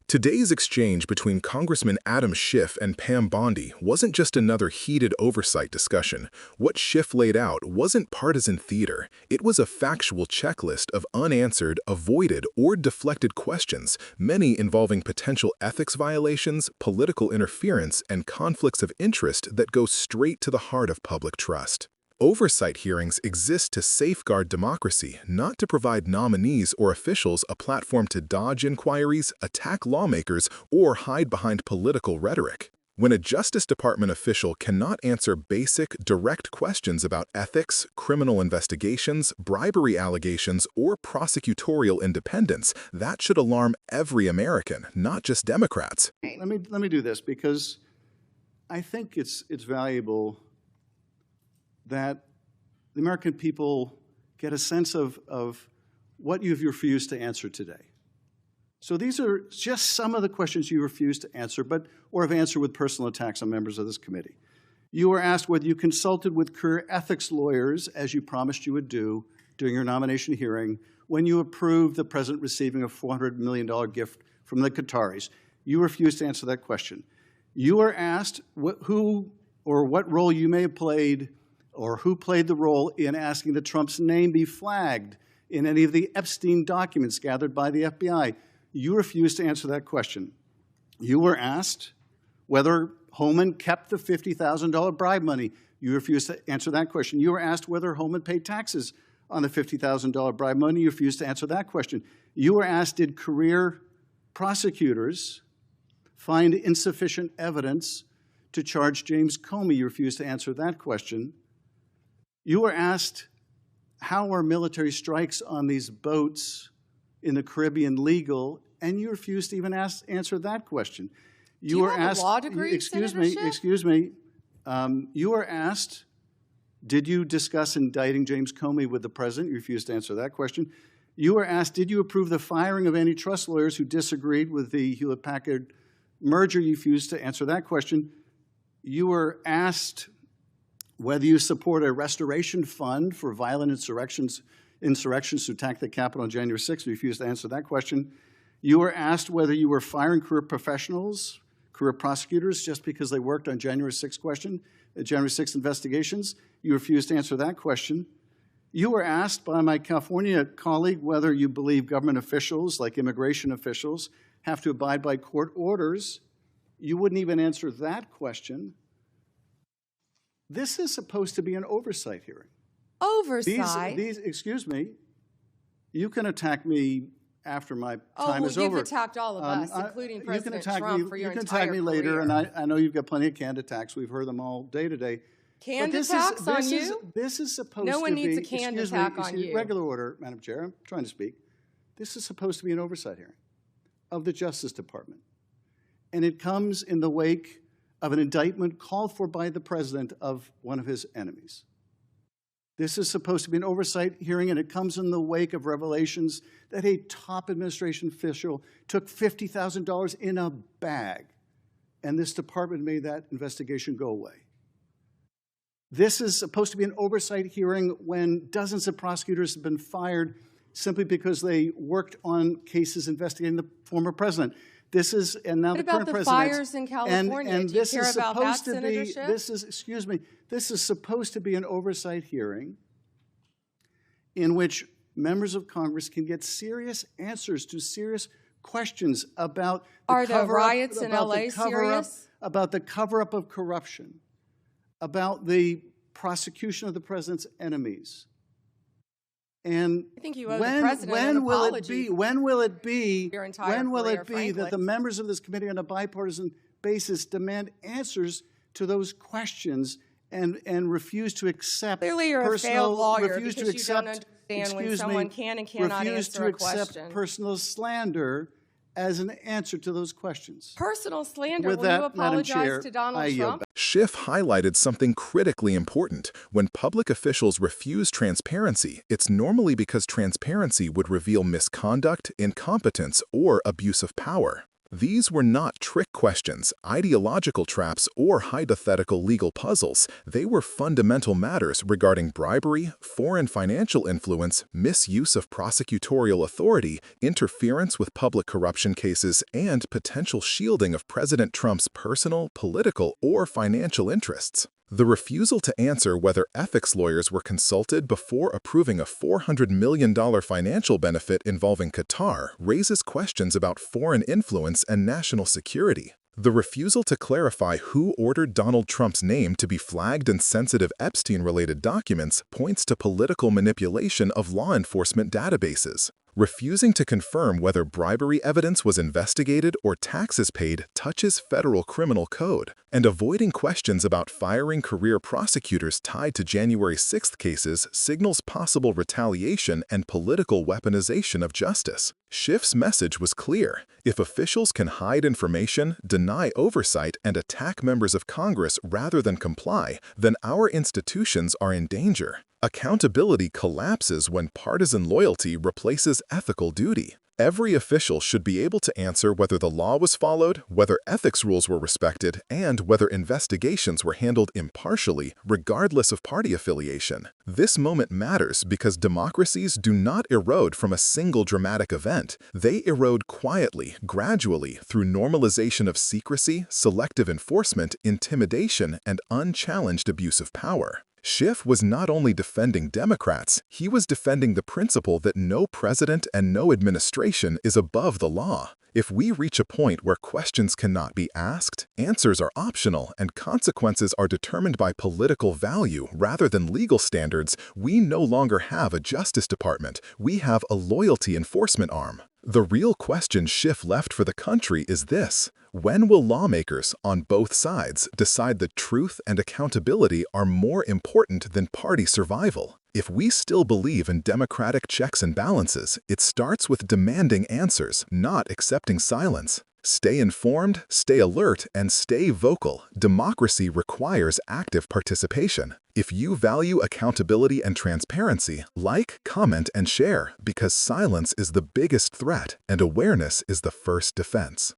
Today's exchange between Congressman Adam Schiff and Pam Bondi wasn't just another heated oversight discussion. What Schiff laid out wasn't partisan theater. It was a factual checklist of unanswered, avoided, or deflected questions, many involving potential ethics violations, political interference, and conflicts of interest that go straight to the heart of public trust. Oversight hearings exist to safeguard democracy, not to provide nominees or officials a platform to dodge inquiries, attack lawmakers, or hide behind political rhetoric. When a Justice Department official cannot answer basic, direct questions about ethics, criminal investigations, bribery allegations, or prosecutorial independence, that should alarm every American, not just Democrats. Let me do this because I think it's valuable that the American people get a sense of what you've refused to answer today. So these are just some of the questions you refused to answer, or have answered with personal attacks on members of this committee. You were asked whether you consulted with career ethics lawyers, as you promised you would do during your nomination hearing, when you approved the president receiving a $400 million gift from the Qataris. You refused to answer that question. You were asked who or what role you may have played, or who played the role in asking that Trump's name be flagged in any of the Epstein documents gathered by the FBI. You refused to answer that question. You were asked whether Holman kept the $50,000 bribe money. You refused to answer that question. You were asked whether Holman paid taxes on the $50,000 bribe money. You refused to answer that question. You were asked, did career prosecutors find insufficient evidence to charge James Comey? You refused to answer that question. You were asked, how are military strikes on these boats in the Caribbean legal? And you refused to even answer that question. You were asked, law degree, excuse me. You were asked, did you discuss indicting James Comey with the president? You refused to answer that question. You were asked, did you approve the firing of antitrust lawyers who disagreed with the Hewlett-Packard merger? You refused to answer that question. You were asked whether you support a restoration fund for violent insurrections to attack the Capitol on January 6th. You refused to answer that question. You were asked whether you were firing career professionals, career prosecutors, just because they worked on January 6th investigations. You refused to answer that question. You were asked by my California colleague whether you believe government officials, like immigration officials, have to abide by court orders. You wouldn't even answer that question. This is supposed to be an oversight hearing. Oversight? Excuse me, you can attack me after my time is over. You've attacked all of us, including President Trump, for your entire career. You can attack me later, and I know you've got plenty of canned attacks. We've heard them all day to day. Canned attacks on you? This is supposed to be— No one needs a canned attack on you. Regular order, Madam Chair. I'm trying to speak. This is supposed to be an oversight hearing of the Justice Department. And it comes in the wake of an indictment called for by the president of one of his enemies. This is supposed to be an oversight hearing, and it comes in the wake of revelations that a top administration official took $50,000 in a bag, and this department made that investigation go away. This is supposed to be an oversight hearing when dozens of prosecutors have been fired simply because they worked on cases investigating the former president. This is, and now what the about current the president— fires in California? And Do you this care is about that, supposed to Senator be— Schiff? this is supposed to be an oversight hearing in which members of Congress can get serious answers to serious questions about the Are the riots in LA serious? About the cover-up of corruption, about the prosecution of the president's enemies. And I think you owe the president an apology. When will it be your entire career, that the members of this committee on a bipartisan basis demand answers to those questions and refuse to accept— Clearly you're a failed lawyer because you don't understand when someone can and cannot answer a question. Refuse to accept personal slander as an answer to those questions. Personal slander? With Will that, you apologize Madam Chair, to Donald Trump? Schiff highlighted something critically important. When public officials refuse transparency, it's normally because transparency would reveal misconduct, incompetence, or abuse of power. These were not trick questions, ideological traps, or hypothetical legal puzzles. They were fundamental matters regarding bribery, foreign financial influence, misuse of prosecutorial authority, interference with public corruption cases, and potential shielding of President Trump's personal, political, or financial interests. The refusal to answer whether ethics lawyers were consulted before approving a $400 million financial benefit involving Qatar raises questions about foreign influence and national security. The refusal to clarify who ordered Donald Trump's name to be flagged in sensitive Epstein-related documents points to political manipulation of law enforcement databases. Refusing to confirm whether bribery evidence was investigated or taxes paid touches federal criminal code, and avoiding questions about firing career prosecutors tied to January 6 cases signals possible retaliation and political weaponization of justice. Schiff's message was clear. If officials can hide information, deny oversight, and attack members of Congress rather than comply, then our institutions are in danger. Accountability collapses when partisan loyalty replaces ethical duty. Every official should be able to answer whether the law was followed, whether ethics rules were respected, and whether investigations were handled impartially, regardless of party affiliation. This moment matters because democracies do not erode from a single dramatic event. They erode quietly, gradually, through normalization of secrecy, selective enforcement, intimidation, and unchallenged abuse of power. Schiff was not only defending Democrats, he was defending the principle that no president and no administration is above the law. If we reach a point where questions cannot be asked, answers are optional, and consequences are determined by political value rather than legal standards, we no longer have a Justice Department, we have a loyalty enforcement arm. The real question Schiff left for the country is this: when will lawmakers, on both sides, decide that truth and accountability are more important than party survival? If we still believe in democratic checks and balances, it starts with demanding answers, not accepting silence. Stay informed, stay alert, and stay vocal. Democracy requires active participation. If you value accountability and transparency, like, comment, and share, because silence is the biggest threat and awareness is the first defense.